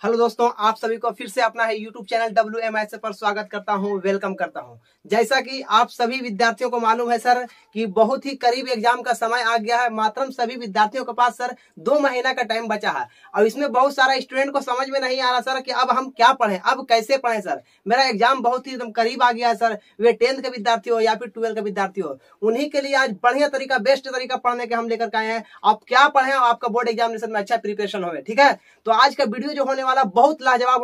Hello दोस्तों, आप सभी को फिर से अपना है यूट्यूब चैनल WMS पर स्वागत करता हूं, वेलकम करता हूं। जैसा कि आप सभी विद्यार्थियों को मालूम है सर कि बहुत ही करीब एग्जाम का समय आ गया है। मात्र सभी विद्यार्थियों के पास सर 2 महीना का टाइम बचा है और इसमें बहुत सारा स्टूडेंट को समझ में नहीं आ रहा सर कि अब हम क्या पढ़ें, अब कैसे पढ़ें। सर मेरा एग्जाम बहुत ही एकदम करीब आ गया है सर, वे 10th के विद्यार्थी हो या फिर 12th के विद्यार्थी हो, उन्हीं के लिए आज बढ़िया तरीका, बेस्ट तरीका पढ़ने के हम लेकर के आए हैं। आप क्या पढ़ें, आपका बोर्ड एग्जामिनेशन में अच्छा प्रिपरेशन हो। ठीक है, तो आज का वीडियो जो होने वाला बहुत लाजवाब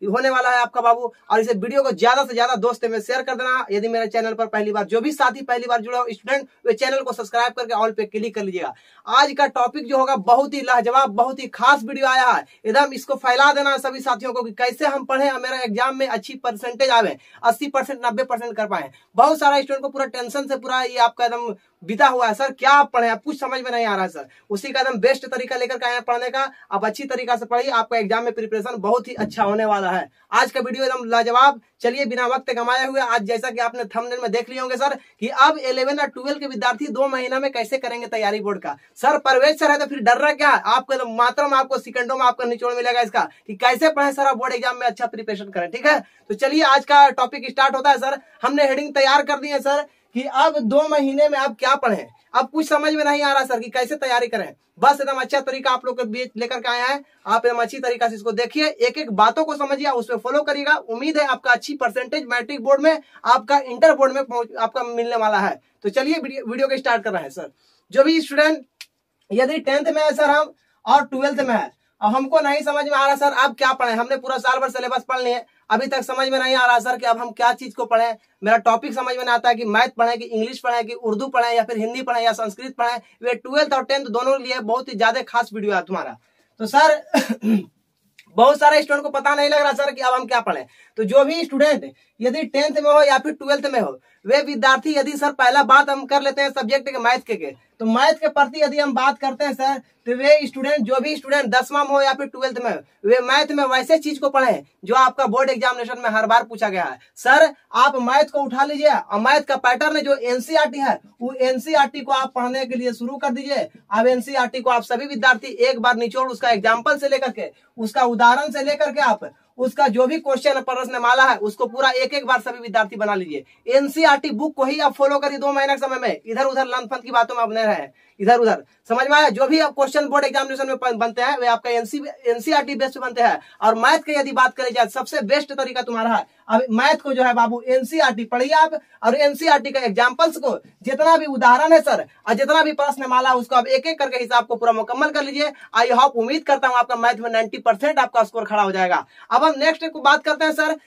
होने वाला है आपका बाबू। और इसे वीडियो को ज्यादा से ज्यादा दोस्तों में शेयर कर देना। यदि मेरे चैनल पर पहली बार जो भी साथी पहली बार जुड़े हो स्टूडेंट, वे चैनल को सब्सक्राइब करके ऑल पे क्लिक कर लीजिएगा। आज का टॉपिक जो होगा बहुत ही लाजवाब, बहुत ही खास वीडियो आया है। एकदम इसको फैला देना सभी साथियों को कि कैसे हम पढ़े और मेरा एग्जाम में अच्छी परसेंटेज आवे, 80% 90% कर पाए। बहुत सारा स्टूडेंट को पूरा टेंशन से पूरा ये आपका एकदम बीता हुआ है सर, क्या आप पढ़े, आप कुछ समझ में नहीं आ रहा है सर। उसी का एकदम बेस्ट तरीका लेकर के आए पढ़ने का। आप अच्छी तरीका से पढ़िए, आपका एग्जाम में प्रिपरेशन बहुत ही अच्छा होने वाला है। आज का वीडियो एकदम लाजवाब। चलिए बिना वक्त गंवाए हुए, आज जैसा कि आपने थंबनेल में देख लिए होंगे सर कि अब 11 और 12 के विद्यार्थी 2 महीना में कैसे करेंगे तैयारी बोर्ड का। सर परवेज सर है तो फिर डर रहा क्या, आपको मात्र में आपको सेकंडों में आपको निचोड़ मिलेगा इसका कि कैसे पढ़े सर आप बोर्ड एग्जाम में अच्छा प्रिपरेशन करें। ठीक है, तो चलिए आज का टॉपिक स्टार्ट होता है सर। हमने हेडिंग तैयार कर दी है सर कि अब 2 महीने में आप क्या पढ़ें। अब कुछ समझ में नहीं आ रहा सर कि कैसे तैयारी करें। बस एकदम अच्छा तरीका आप लोग के बीच लेकर के आए हैं। आप एकदम अच्छी तरीका से इसको देखिए, एक एक बातों को समझिए, उस पर फॉलो करिएगा। उम्मीद है आपका अच्छी परसेंटेज मैट्रिक बोर्ड में, आपका इंटर बोर्ड में आपका मिलने वाला है। तो चलिए वीडियो को स्टार्ट कर रहे हैं सर। जो भी स्टूडेंट यदि 10th में है सर हम और 12th में है और हमको नहीं समझ में आ रहा सर अब क्या पढ़ें, हमने पूरा साल भर सिलेबस पढ़ लिए, अभी तक समझ में नहीं आ रहा सर कि अब हम क्या चीज को पढ़ें। मेरा टॉपिक समझ में नहीं आता है कि मैथ पढ़ें कि इंग्लिश पढ़ें कि उर्दू पढ़ें या फिर हिंदी पढ़ें या संस्कृत पढ़ें। वे 12th और 10th दोनों लिए बहुत ही ज्यादा खास वीडियो है तुम्हारा। तो सर बहुत सारे स्टूडेंट को पता नहीं लग रहा सर कि अब हम क्या पढ़ें। तो जो भी स्टूडेंट यदि 10th में हो या फिर 12th में हो, वे विद्यार्थी यदि सर पहला बात हम कर लेते हैं सब्जेक्ट के मैथ के तो मैथ के प्रति यदि हम बात करते हैं सर तो वे स्टूडेंट, जो भी स्टूडेंट 10वां में हो या फिर 12th में, वे मैथ में वैसे चीज को पढ़े जो आपका बोर्ड एग्जामिनेशन में हर बार पूछा गया है। सर आप मैथ को उठा लीजिए और मैथ का पैटर्न जो एनसीईआरटी है वो एनसीईआरटी को आप पढ़ने के लिए शुरू कर दीजिए। अब एनसीईआरटी को आप सभी विद्यार्थी एक बार निचोड़ उसका एग्जाम्पल से लेकर के, उसका उदाहरण से लेकर के, आप उसका जो भी क्वेश्चन प्रश्नमाला है उसको पूरा एक एक बार सभी विद्यार्थी बना लीजिए। एनसीईआरटी बुक को ही आप फॉलो करिए 2 महीने के समय में। इधर उधर लंथफंथ की बातों में आप नहीं रहे, इधर उधर समझ में आया। जो भी आप क्वेश्चन बोर्ड एग्जामिनेशन में बनते हैं वे आपका एनसीईआरटी बेस्ड बनते हैं। और मैथ की यदि बात करी जाए सबसे बेस्ट तरीका तुम्हारा है, अब मैथ को जो है बाबू एनसीईआरटी पढ़िए आप, और एनसीईआरटी का एग्जाम्पल्स को जितना भी उदाहरण है सर और जितना भी प्रश्नमाला उसको आप एक एक करके हिसाब को पूरा मुकम्मल कर लीजिए। आई होप, उम्मीद करता हूं आपका मैथ में 90% आपका स्कोर खड़ा हो जाएगा। अब हम नेक्स्ट को बात करते हैं सर।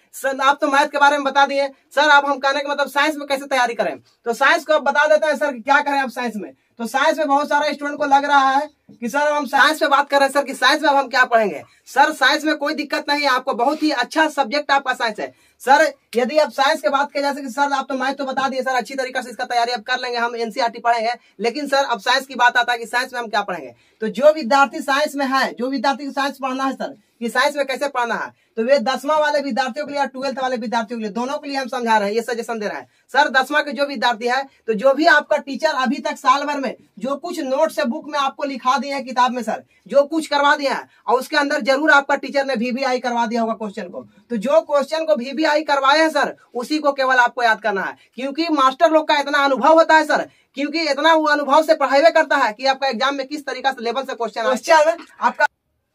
आप तो मैथ के बारे में बता दिए सर, अब हम कहने का मतलब साइंस में कैसे तैयारी करें। तो साइंस को आप बता देते हैं सर कि क्या करें आप साइंस में। तो साइंस में बहुत सारा स्टूडेंट को लग रहा है कि सर हम साइंस पे बात कर रहे हैं सर कि साइंस में अब हम क्या पढ़ेंगे। सर साइंस में कोई दिक्कत नहीं है, आपको बहुत ही अच्छा सब्जेक्ट आपका साइंस है। सर यदि आप साइंस की बात की जा सके, सर आप तो मैथ तो बता दिए सर, अच्छी तरीके से इसका तैयारी अब कर लेंगे, हम एनसीईआरटी पढ़ेंगे। लेकिन सर अब साइंस की बात आता है कि साइंस में हम क्या पढ़ेंगे। तो जो विद्यार्थी साइंस में है, जो विद्यार्थी को साइंस पढ़ना है सर कि साइंस में कैसे पढ़ना है, तो वे 10वां वाले विद्यार्थियों के लिए और 12th वाले विद्यार्थियों के लिए, दोनों के लिए हम समझा रहे हैं, ये सजेशन दे रहे हैं। सर 10वां के जो विद्यार्थी है तो जो भी आपका टीचर अभी तक साल भर में जो कुछ नोट से बुक में आपको लिखा दिया है किताब में सर, जो कुछ करवा दिया है, और उसके अंदर जरूर आपका टीचर ने VBI करवा दिया होगा क्वेश्चन को। तो जो क्वेश्चन को VBI करवाए हैं सर उसी को केवल आपको याद करना है, क्योंकि मास्टर लोग का इतना अनुभव होता है सर, क्योंकि इतना वो अनुभव से पढ़ाई करता है कि आपका एग्जाम में किस तरीका से लेवल से क्वेश्चन आपका।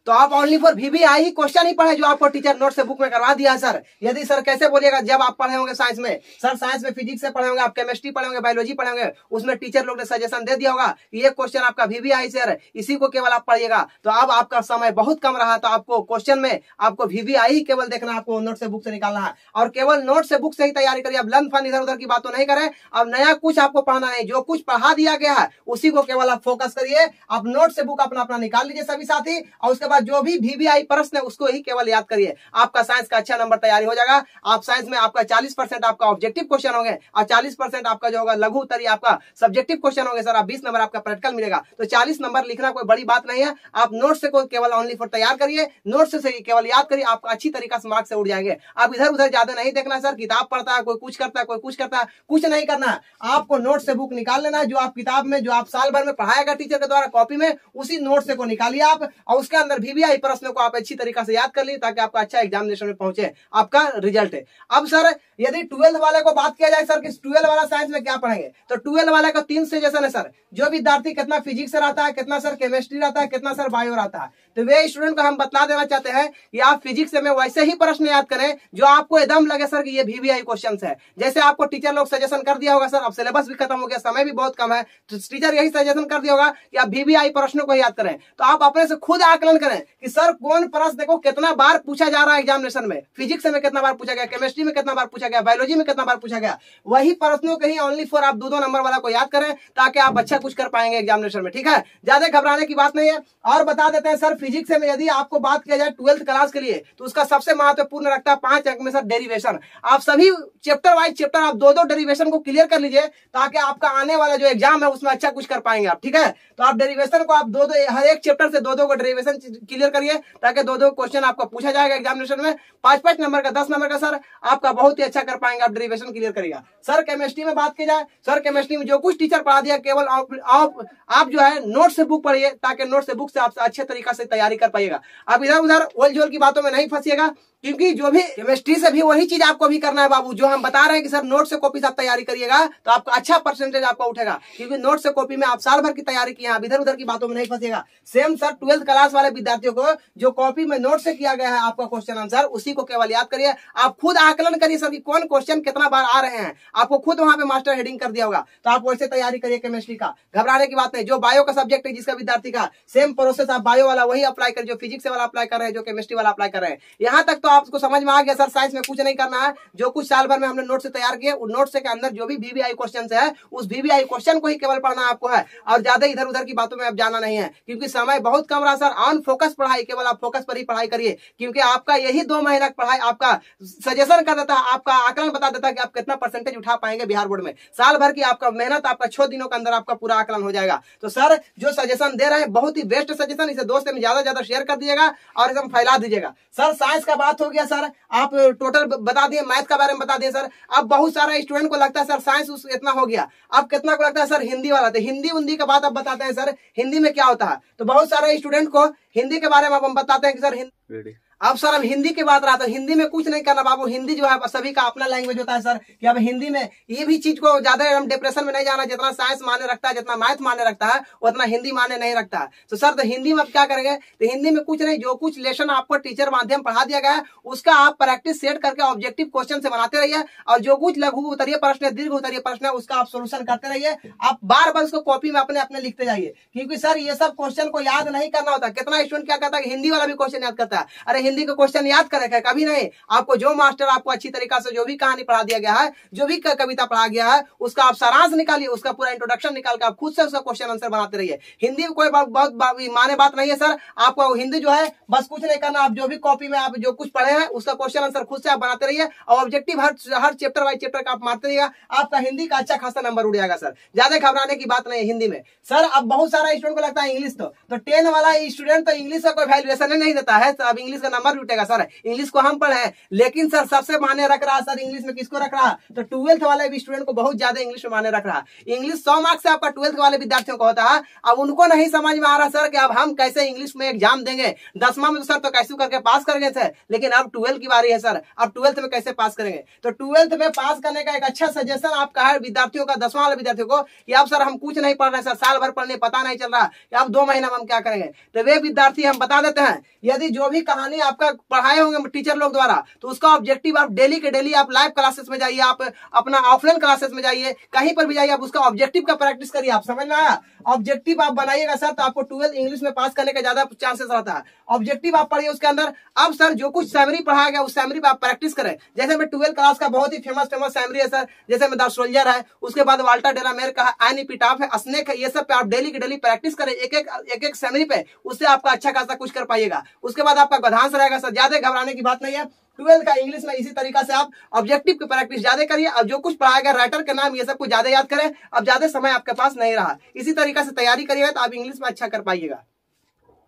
तो आप ओनली फॉर VBI ही क्वेश्चन ही पढ़े जो आपको टीचर नोट से बुक में करवा दिया है सर। यदि सर कैसे बोलिएगा, जब आप पढ़े होंगे साइंस में, सर साइंस में फिजिक्स से पढ़े होंगे, आप केमिस्ट्री पढ़े होंगे, बायोलॉजी पढ़े होंगे, उसमें टीचर लोग ने सजेशन दे दिया होगा कि ये क्वेश्चन आपका VBI से है, इसी को केवल आप पढ़िएगा। तो अब आपका समय बहुत कम रहा, तो आपको क्वेश्चन में आपको VBI ही केवल देखना, आपको नोट से बुक से निकालना है और केवल नोट से बुक से ही तैयारी करिए। अब लन फन इधर उधर की बातों नहीं करें, अब नया कुछ आपको पढ़ना नहीं, जो कुछ पढ़ा दिया गया है उसी को केवल आप फोकस करिए। आप नोट से बुक अपना अपना निकाल लीजिए सभी साथी, और उसके बाद जो भी VBI प्रश्न है उसको ही केवल याद करिए, आपका साइंस का अच्छा नंबर तैयारी हो जाएगा। आप साइंस में आपका 40% आपका ऑब्जेक्टिव क्वेश्चन होंगे और 40% आपका जो होगा लघु उत्तरीय आपका सब्जेक्टिव क्वेश्चन होंगे सर। आप 20 नंबर आपका प्रैक्टिकल मिलेगा। तो 40 नंबर लिखना कोई बड़ी बात नहीं है। आप नोट से को केवल ओनली फॉर तैयार करिए, नोट से केवल याद करिए, आपका अच्छी तरीका से मार्क्स से उड़ जाएंगे। आप इधर उधर ज्यादा नहीं देखना सर, किताब पढ़ता है कोई कुछ करता है कोई कुछ करता है, कुछ नहीं करना है। आपको नोट से बुक निकाल लेना है, जो आप किताब में जो आप साल भर में पढ़ाएगा टीचर के द्वारा कॉपी में, उसी नोट से को निकालिए आप, और उसके अंदर VBI प्रश्नों को आप अच्छी तरीके से याद कर ली ताकि आपका अच्छा एग्जामिनेशन में पहुंचे आपका रिजल्ट है। अब सर यदि 12th वाले को बात किया जाए सर कि 12th वाला साइंस में क्या पढ़ेंगे, तो 12th वाले का 3 सजेशन है सर। जो विद्यार्थी कितना फिजिक्स से रहता है, कितना सर केमिस्ट्री रहता है, कितना सर बायो रहता है, तो वे स्टूडेंट को हम बता देना चाहते हैं कि आप फिजिक्स में वैसे ही प्रश्न याद करें जो आपको एकदम लगे सर कि ये VBI क्वेश्चन है। जैसे आपको टीचर लोग सजेशन कर दिया होगा सर, अब सिलेबस भी खत्म हो गया, समय भी बहुत कम है, तो टीचर यही सजेशन कर दिया होगा कि आप VBI प्रश्नों को याद करें। तो आप अपने से खुद आकलन करें कि सर कौन प्रश्न देखो कितना बार पूछा जा रहा है एग्जामिनेशन में, फिजिक्स में कितना बार पूछा गया, केमिस्ट्री में कितना बार पूछा गया, बायोलॉजी में कितना बार पूछा गया। वही प्रश्नों के ही ओनली फॉर आप 2-2 नंबर वाला को याद करें ताकि आप अच्छा कुछ कर पाएंगे एग्जामिनेशन में। ठीक है, ज्यादा घबराने की बात नहीं है। और बता देते हैं सर फिजिक्स में यदि आपको बात किया जाए 12th क्लास के लिए तो उसका सबसे महत्वपूर्ण रखता है 5 अंक में सर डेरिवेशन। आप सभी चैप्टर वाइज चैप्टर आप 2-2 डेरिवेशन को क्लियर कर लीजिए ताकि आपका आने वाला जो एग्जाम है उसमें अच्छा कुछ कर पाएंगे आप। ठीक है, तो आप डेरिवेशन को आप 2-2 हर एक चैप्टर से 2-2 को डेरिवेशन क्लियर करिए ताकि 2-2 क्वेश्चन आपको पूछा जाएगा एग्जामिनेशन में। 5-5 नंबर का 10 नंबर का सर आपका बहुत ही अच्छा कर पाएंगे, आप डेरिवेशन क्लियर करिएगा। सर केमिस्ट्री में बात की जाए, सर केमिस्ट्री में जो कुछ टीचर पढ़ा दिया केवल आप जो है नोट से बुक पढ़िए ताकि नोट से बुक से आप अच्छे तरीके से तैयारी कर पाइएगा। आप इधर उधर ओल झोल की बातों में नहीं फंसिएगा क्योंकि जो भी केमिस्ट्री से भी वही चीज आपको भी करना है बाबू, जो हम बता रहे हैं कि सर नोट से कॉपी से आप तैयारी करिएगा तो आपका अच्छा परसेंटेज आपका उठेगा, क्योंकि नोट से कॉपी में आप साल भर की तैयारी किए, आप इधर उधर की बातों में नहीं फंसिएगा। सेम सर 12th क्लास वाले विद्यार्थियों को जो कॉपी में नोट से किया गया है आपका क्वेश्चन आंसर उसी को केवल याद करिए। आप खुद आकलन करिए सर कि कौन क्वेश्चन कितना बार आ रहे हैं, आपको खुद वहां पे मास्टर हेडिंग कर दिया होगा, तो आप वैसे तैयारी करिए केमिस्ट्री का। घबराने की बात नहीं। जो बायो का सब्जेक्ट है जिसका विद्यार्थी का सेम प्रोसेस आप बायो वाला वही अप्लाई करिए, जो फिजिक्स वाला अप्लाई कर रहे हैं, जो केमिस्ट्री वाला अप्लाई कर रहे हैं। यहाँ तक तो आपको समझ में आ गया सर साइंस में कुछ नहीं करना है, जो कुछ साल भर में हमने नोट से तैयार किए उन नोट से के अंदर जो भी VBI क्वेश्चन है उस VBI क्वेश्चन को ही केवल पढ़ना आपको है और ज्यादा इधर उधर की बातों में आप जाना नहीं है, क्योंकि समय बहुत कम रहा सर। ऑन फोकस पढ़ाई, केवल आप फोकस पर ही पढ़ाई करिए, क्योंकि आपका यही 2 महीना की पढ़ाई आपका सजेशन कर देता है, आपका आकलन बता देता है कि आप कितना परसेंटेज उठा पाएंगे बिहार बोर्ड में। साल भर की आपका मेहनत आपका 6 दिनों के अंदर आपका पूरा आकलन हो जाएगा। तो सर जो सजेशन दे रहे हैं बहुत ही बेस्ट सजेशन, इसे दोस्त में ज्यादा शेयर कर दीजिएगा और एकदम फैला दीजिएगा। सर साइंस का बात हो गया सर, आप टोटल बता दिए, मैथ का बारे में बता दिए सर। अब बहुत सारा स्टूडेंट को लगता है सर साइंस इतना हो गया, अब कितना को लगता है सर हिंदी वाला, तो हिंदी का बात अब बताते हैं सर हिंदी में क्या होता है। तो बहुत सारे स्टूडेंट को हिंदी के बारे में अब हम बताते हैं कि सर हिंदी, अब सर हम हिंदी की बात रहा था, हिंदी में कुछ नहीं करना बाबू। हिंदी जो है सभी का अपना लैंग्वेज होता है सर, कि अब हिंदी में ये भी चीज को ज्यादा हम डिप्रेशन में नहीं जाना, जितना साइंस माने रखता है, जितना मैथ माने रखता है उतना हिंदी माने नहीं रखता है। तो सर तो हिंदी में आप क्या करेंगे, तो हिंदी में कुछ नहीं, जो कुछ लेसन आपको टीचर माध्यम पढ़ा दिया गया है उसका आप प्रैक्टिस सेट करके ऑब्जेक्टिव क्वेश्चन से बनाते रहिए, और जो कुछ लघु उत्तरीय प्रश्न है, दीर्घ उत्तरीय प्रश्न है, उसका आप सोल्यूशन करते रहिए। आप बार बार उसको कॉपी में अपने अपने लिखते जाइए, क्योंकि सर ये सब क्वेश्चन को याद नहीं करना होता। कितना स्टूडेंट क्या करता है, हिंदी वाला भी क्वेश्चन याद करता है, अरे हिंदी का क्वेश्चन याद रखा है कभी नहीं। आपको जो मास्टर आपको अच्छी तरीका से जो भी कहानी पढ़ा दिया गया है, जो भी कविता पढ़ा गया है, उसका आप सारांश निकालिए, उसका पूरा इंट्रोडक्शन निकाल कर आप खुद से उसका क्वेश्चन आंसर बनाते रहिए। हिंदी में कोई बहुत माने बात नहीं है सर, आपको हिंदी जो है बस कुछ नहीं करना, आप जो भी कॉपी में आप जो कुछ पढ़े हैं उसका क्वेश्चन आंसर खुद से आप बनाते रहिए, और ऑब्जेक्टिव हर चैप्टर वाइज चैप्टर का आप मारते रहिएगा, आपका हिंदी का अच्छा खासा नंबर उड़ जाएगा सर। ज्यादा घबराने की बात नहीं है हिंदी में। सर अब बहुत सारा स्टूडेंट को लगता है इंग्लिश, तो 10 वाला स्टूडेंट तो इंग्लिश का कोई वैल्यूएशन नहीं देता है, अब इंग्लिश का नंबर भी उठेगा सर। इंग्लिश को हम पढ़े, लेकिन सर सबसे माने रख रहा सर इंग्लिश में किसको रख रहा, तो 12th वाले भी स्टूडेंट को बहुत ज्यादा इंग्लिश में माने रख रहा। इंग्लिश 100 मार्क्स से आपका 12th वाले विद्यार्थियों को होता है। अब उनको नहीं समझ में आ रहा सर कि अब हम कैसे इंग्लिश में एग्जाम देंगे। 10वां में तो सर तो कैसे करके पास कर गए थे, लेकिन अब 12th की बारी है सर, अब 12th में कैसे पास करेंगे। तो 12th में पास करने का एक अच्छा सजेशन आपका है विद्यार्थियों का, 10वां वाले विद्यार्थियों को, कि अब सर हम कुछ नहीं पढ़ रहे सर, साल भर पढ़ने पता नहीं चल रहा कि अब 2 महीना में हम क्या करेंगे। तो वे विद्यार्थी हम बता देते हैं, यदि जो भी कहानी आपका पढ़ाए होंगे टीचर लोग द्वारा, तो उसका ऑब्जेक्टिव आप डेली के डेली आप लाइव क्लासेस में जाइए, आप अपना ऑफलाइन क्लासेस में जाइए, कहीं पर भी जाइए, आप उसका ऑब्जेक्टिव का प्रैक्टिस करिए। आप समझ में आया, ऑब्जेक्टिव आप बनाइएगा सर तो आपको 12th इंग्लिश में पास करने का ज्यादा चांसेस रहता है। ऑब्जेक्टिव आप पढ़िए उसके अंदर। अब सर जो कुछ सैमरी पढ़ाया गया उस सैमरी पे आप प्रैक्टिस करें। जैसे मैं 12th क्लास का बहुत ही फेमस सैमरी है सर, जैसे में द सोल्जर है, उसके बाद वाल्टर डेलामेर का है, एन एपिटाफ है, स्नेक है, ये सब पे आप डेली के डेली प्रैक्टिस करें एक एक सैमरी पे, उससे आपका अच्छा खासा कुछ कर पाइएगा। उसके बाद आपका गधांश रहेगा सर, ज्यादा घबराने की बात नहीं है। 12th का इंग्लिश में इसी तरीका से आप ऑब्जेक्टिव की प्रैक्टिस ज्यादा करिए, और जो कुछ पढ़ाया गया राइटर के नाम ये सब कुछ ज्यादा याद करें। अब ज्यादा समय आपके पास नहीं रहा, इसी तरीका से तैयारी करिएगा तो आप इंग्लिश में अच्छा कर पाइएगा।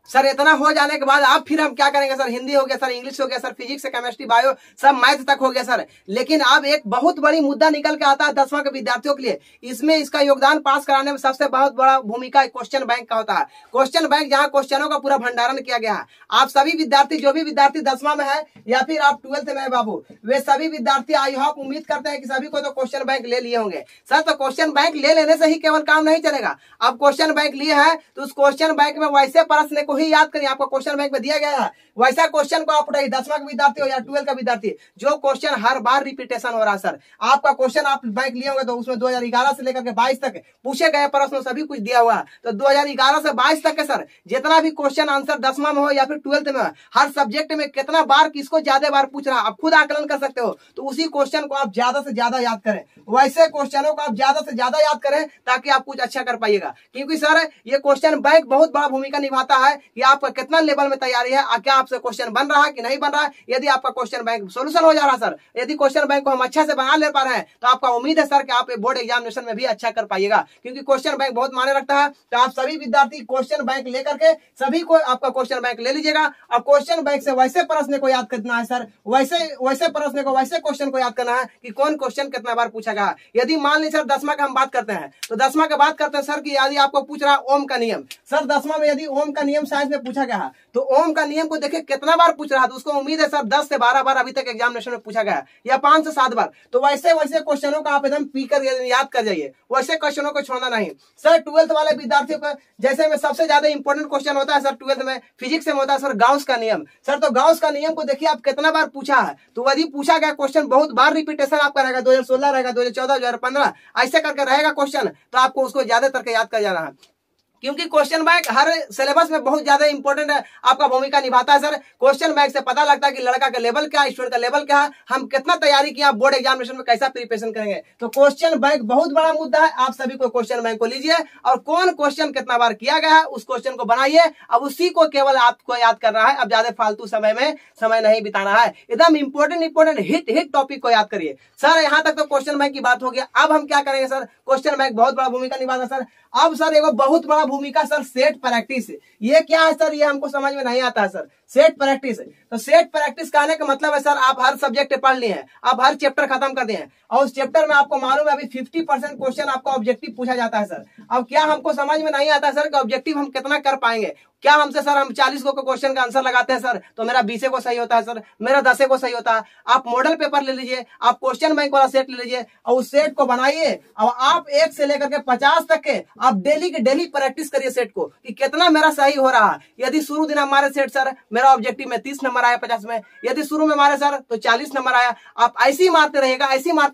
सर इतना हो जाने के बाद अब फिर हम क्या करेंगे सर, हिंदी हो गया सर, इंग्लिश हो गया सर, फिजिक्स केमिस्ट्री बायो सब मैथ तक हो गया सर। लेकिन अब एक बहुत बड़ी मुद्दा निकल के आता है 10वां के विद्यार्थियों के लिए। इसमें इसका योगदान पास कराने में सबसे बहुत बड़ा भूमिका क्वेश्चन बैंक का होता है। क्वेश्चन बैंक जहां क्वेश्चनों का पूरा भंडारण किया गया है। आप सभी विद्यार्थी, जो भी विद्यार्थी 10वां में है या फिर आप 12th में है बाबू, वे सभी विद्यार्थी आई होप उम्मीद करते हैं कि सभी को तो क्वेश्चन बैंक ले लिए होंगे। सर तो क्वेश्चन बैंक ले लेने से ही केवल काम नहीं चलेगा। अब क्वेश्चन बैंक लिए है तो उस क्वेश्चन बैंक में वैसे प्रश्न को ही याद करिए। आपको क्वेश्चन बैंक में दिया गया है वैसा क्वेश्चन को आप उठाइए। 10वां का विद्यार्थी हो या 12 का विद्यार्थी, जो क्वेश्चन हर बार रिपीटेशन हो रहा है सर, आपका क्वेश्चन आप बैंक लिए होंगे तो उसमें 2011 से लेकर के 22 तक पूछे गए प्रश्न सभी कुछ दिया हुआ है। तो 2011 से 22 तक के सर जितना भी क्वेश्चन आंसर 10वां में हो या फिर 12th में हो, हर सब्जेक्ट में कितना बार किसको ज्यादा बार पूछ रहा है आप खुद आकलन कर सकते हो। तो उसी क्वेश्चन को आप ज्यादा से ज्यादा याद करें, वैसे क्वेश्चनों को आप ज्यादा से ज्यादा याद करें ताकि आप कुछ अच्छा कर पाइएगा। क्योंकि सर ये क्वेश्चन बैंक बहुत बड़ा भूमिका निभाता है कि आपका कितना लेवल में तैयारी है, क्या आपसे क्वेश्चन बन रहा है कि नहीं बन रहा है। यदि आपका क्वेश्चन बैंक सोल्यूशन हो जा रहा है सर, यदि क्वेश्चन बैंक को हम अच्छा से बना ले पा रहे हैं तो आपका उम्मीद है सर कि आप बोर्ड एग्जामिनेशन में भी अच्छा कर पाइएगा। क्योंकि क्वेश्चन बैंक बहुत मायने रखता है। तो आप सभी विद्यार्थी क्वेश्चन बैंक लेकर के सभी को आपका क्वेश्चन बैंक ले लीजिएगा। और क्वेश्चन बैंक से वैसे प्रश्न को याद करना है सर, वैसे प्रश्न को, वैसे क्वेश्चन को याद करना है कि कौन क्वेश्चन कितना बार पूछा गया। यदि मान लीजिए सर 10वां का हम बात करते हैं तो 10वां का बात करते हैं सर कि यदि आपको पूछ रहा ओम का नियम, सर 10वां में यदि ओम का नियम साइंस में पूछा गया है तो ओम का नियम को देखिए कितना बार पूछ रहा है। तो उसको उम्मीद है सर 10 से 12 बार अभी तक एग्जामिनेशन में पूछा गया या 5 से 7 बार। तो वैसे क्वेश्चनों का आप एकदम पी कर याद कर जाइए, वैसे क्वेश्चनों को छोड़ना नहीं। सर 12th वाले विद्यार्थियों को जैसे में सबसे ज्यादा इंपॉर्टेंट क्वेश्चन होता है सर 12th में फिजिक्स में होता है सर गाउस का नियम। सर तो गाउस का नियम को देखिए आप कितना बार पूछा है। तो यदि पूछा गया क्वेश्चन बहुत बार रिपीटेशन आपका रहेगा, 2016 रहेगा, 2014, 2015 ऐसे करके रहेगा क्वेश्चन, तो आपको उसको ज्यादा करके याद कर जाना है। क्योंकि क्वेश्चन बैंक हर सिलेबस में बहुत ज्यादा इंपॉर्टेंट आपका भूमिका निभाता है सर। क्वेश्चन बैंक से पता लगता है कि लड़का का लेवल क्या है, स्टूडेंट का लेवल क्या है, हम कितना तैयारी किया, बोर्ड एग्जामिनेशन में कैसा प्रिपरेशन करेंगे। तो क्वेश्चन बैंक बहुत बड़ा मुद्दा है। आप सभी को क्वेश्चन बैंक को लीजिए और कौन क्वेश्चन कितना बार किया गया है उस क्वेश्चन को बनाइए। अब उसी को केवल आपको याद करना है। अब ज्यादा फालतू समय में समय नहीं बिताना है। एकदम इंपॉर्टेंट हिट टॉपिक को याद करिए सर। यहाँ तक तो क्वेश्चन बैंक की बात हो गया। अब हम क्या करेंगे सर, क्वेश्चन बैंक बहुत बड़ा भूमिका निभाता सर। अब सर एक बहुत बड़ा भूमिका सर सेट प्रैक्टिस। ये क्या है सर, ये हमको समझ में नहीं आता है सर। सेट प्रैक्टिस, तो सेट प्रैक्टिस कहने का मतलब है सर आप हर सब्जेक्ट पढ़ लिए हैं, आप हर चैप्टर खत्म कर दिए हैं और उस चैप्टर में आपको मालूम है अभी 50% क्वेश्चन आपका ऑब्जेक्टिव पूछा जाता है सर। अब क्या हमको समझ में नहीं आता सर कि ऑब्जेक्टिव हम कितना कर पाएंगे। क्या हमसे सर हम 40 को क्वेश्चन का आंसर लगाते हैं सर तो मेरा 20 को सही होता है सर, मेरा 10 को सही होता है। आप मॉडल पेपर ले लीजिए, आप क्वेश्चन बैंक वाला सेट ले लीजिए और उस सेट को बनाइए और आप 1 से लेकर के 50 तक के आप डेली प्रैक्टिस करिए सेट को कि कितना मेरा सही हो रहा है। यदि शुरू दिन हमारे सेट सर मेरा ऑब्जेक्टिव में 30 नंबर आया 50 में, यदि शुरू में मारे सर तो 40 नंबर आया। आप ऐसे ही मारते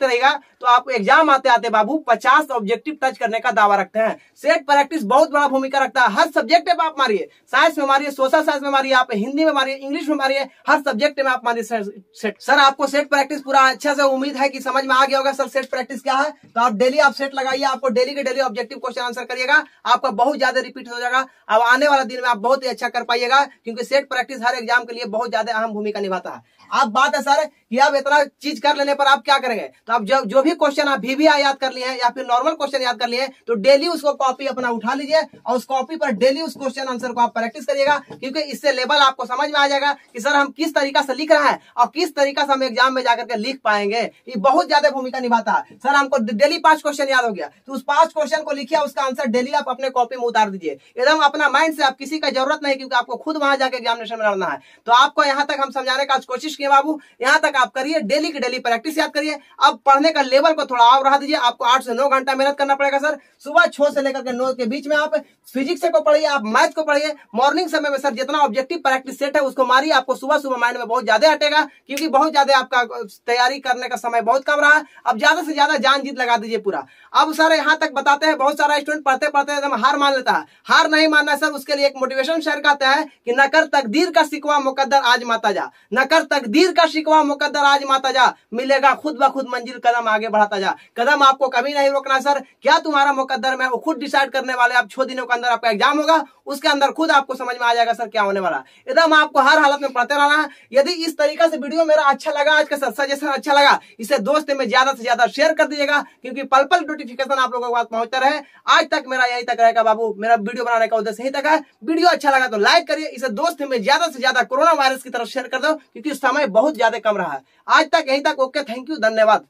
रहेगा तो आप एग्जाम आते आते बाबू 50 ऑब्जेक्टिव टच करने का दावा रखते हैं। सेट प्रैक्टिस बहुत बड़ा भूमिका रखता है। हर सब्जेक्ट में आप मारिए, साइंस में मारिए, सोशल साइंस में मारिए, आप हिंदी में मारिए, इंग्लिश में मारिए, हर सब्जेक्ट में आप मारिए सेट। सर आपको सेट प्रैक्टिस पूरा अच्छा से उम्मीद है कि समझ में आ गया होगा सर सेट प्रैक्टिस क्या है। तो आप डेली आप सेट लगाइए, आपको डेली के डेली ऑब्जेक्टिव क्वेश्चन आंसर करिएगा, आपका बहुत ज्यादा रिपीट हो जाएगा। अब आने वाला दिन में आप बहुत ही अच्छा कर पाइएगा क्योंकि सेट प्रैक्टिस हर एग्जाम के लिए बहुत ज्यादा अहम भूमिका निभाता है। आप बात है सर कि आप इतना चीज कर लेने पर आप क्या करेंगे, तो आप जो भी क्वेश्चन आप VBI याद कर लिए हैं या फिर नॉर्मल क्वेश्चन याद कर लिए हैं तो डेली उसको कॉपी अपना उठा लीजिए और उस कॉपी पर डेली उस क्वेश्चन आंसर को आप प्रैक्टिस करिएगा। क्योंकि इससे लेवल आपको समझ में आ जाएगा कि सर हम किस तरीका से लिख रहे हैं और किस तरीका से हम एग्जाम में जाकर के लिख पाएंगे। ये बहुत ज्यादा भूमिका निभाता है। सर हमको डेली 5 क्वेश्चन याद हो गया तो उस 5 क्वेश्चन को लिखिए, उसका आंसर डेली आप अपने कॉपी में उतार दीजिए एकदम अपना माइंड से। आप किसी का जरूरत नहीं क्योंकि आपको खुद वहां जाकर एग्जामिनेशन में लड़ना है। तो आपको यहाँ तक हम समझाने का कोशिश किए बाबू, यहाँ तक आप करिए, डेली की डेली प्रैक्टिस याद करिए। अब पढ़ने का लेवल को थोड़ा और बढ़ा दीजिए। आपको 8 से 9 घंटा मेहनत करना पड़ेगा सर। सुबह 6 से लेकर के 9 के बीच में आप फिजिक्स को पढ़िए, आप मैथ को पढ़िए। मॉर्निंग समय में सर जितना ऑब्जेक्टिव प्रैक्टिस सेट है उसको मारिए, आपको सुबह माइंड में बहुत ज्यादा हटेगा क्योंकि बहुत ज्यादा आपका तैयारी करने का समय बहुत कम रहा। अब ज्यादा से ज्यादा जान जीत लगा दीजिए पूरा। अब सर यहाँ तक बताते हैं, बहुत सारा स्टूडेंट पढ़ते पढ़ते एकदम हार मान लेता है। हार नहीं मानना सर, उसके लिए एक मोटिवेशन शेयर कहता है कि न कर तकदीर का शिकवा मुकद्दर आज माता जा, न कर तकदीर का शिकवा मुकद्दर मुकद्दर आज माता जा, मिलेगा खुद ब खुद मंजिल, कदम आगे बढ़ाता जा। कदम आपको कभी नहीं रोकना सर, क्या तुम्हारा मुकद्दर में वो खुद डिसाइड करने वाले। आप 6 दिनों के अंदर आपका एग्जाम होगा, उसके अंदर खुद आपको समझ में आ जाएगा सर क्या होने वाला। एकदम आपको हर हालत में पढ़ते रहना है। यदि इस तरीके से वीडियो मेरा अच्छा लगा, आज का सजेशन अच्छा लगा, इसे दोस्त में ज्यादा से ज्यादा शेयर कर दीजिएगा, क्योंकि पल पल नोटिफिकेशन आप लोगों के पास पहुंचते रहे। आज तक मेरा यही तक रहेगा बाबू, मेरा वीडियो बनाने का उद्देश्य यही तक है। वीडियो अच्छा लगा तो लाइक करिए, इसे दोस्त में ज्यादा से ज्यादा कोरोना वायरस की तरफ शेयर कर दो, क्योंकि समय बहुत ज्यादा कम रहा है। आज तक यही तक। ओके, थैंक यू, धन्यवाद।